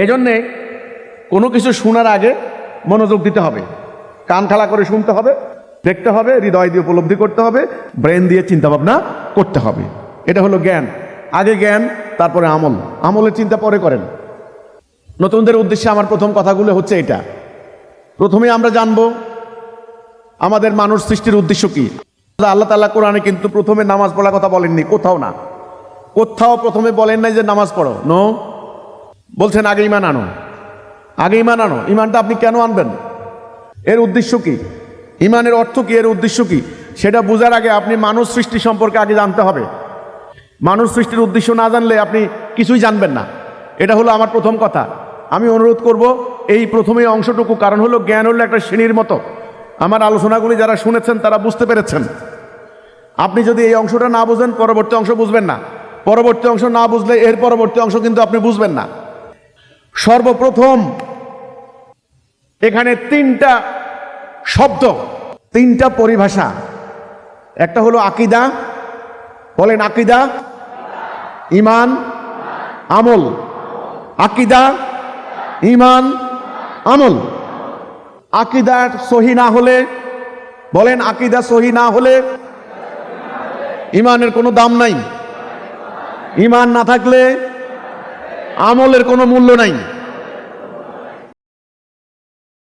এই জন্যে কোনো কিছু শোনার আগে মনোযোগ দিতে হবে, কান খাড়া করে শুনতে হবে, দেখতে হবে, হৃদয় দিয়ে উপলব্ধি করতে হবে, ব্রেন দিয়ে চিন্তা ভাবনা করতে হবে। এটা হলো জ্ঞান। আগে জ্ঞান, তারপরে আমল। আমলের চিন্তা পরে করেন। নতুনদের উদ্দেশ্যে আমার প্রথম কথাগুলো হচ্ছে এটা। প্রথমে আমরা জানবো আমাদের মানুষ সৃষ্টির উদ্দেশ্য কি। আল্লাহ তাআলা কোরআনে কিন্তু প্রথমে নামাজ পড়ার কথা বলেননি, কোথাও না। কোথাও প্রথমে বলেন নাই যে নামাজ পড়ো, নো। বলছেন আগে ঈমান আনো, আগে ঈমান আনো। ঈমানটা আপনি কেন আনবেন? এর উদ্দেশ্য কি? ঈমানের অর্থ কি? এর উদ্দেশ্য কি? সেটা বোঝার আগে আপনি মানুষ সৃষ্টি সম্পর্কে আগে জানতে হবে। মানুষ সৃষ্টির উদ্দেশ্য না জানলে আপনি কিছুই জানবেন না। এটা হলো আমার প্রথম কথা। আমি অনুরোধ করব এই প্রথমে অংশটুকু, কারণ হলো জ্ঞান হলো একটা শ্রেণীর মতো। আমার আলোচনাগুলি যারা শুনেছেন তারা বুঝতে পেরেছেন। আপনি যদি এই অংশটা না বুঝেন, পরবর্তী অংশ বুঝবেন না। পরবর্তী অংশ না বুঝলে এর পরবর্তী অংশ কিন্তু আপনি বুঝবেন না। সর্বপ্রথম এখানে তিনটা শব্দ, তিনটা পরিভাষা। একটা হলো আকীদা, বলেন আকীদা, ঈমান, আমল। আকীদা, ঈমান, আমল। আকীদা সহি না হলে, বলেন আকীদা সহি না হলে ঈমানের কোনো দাম নাই। ঈমান না থাকলে আমলের কোনো মূল্য নাই।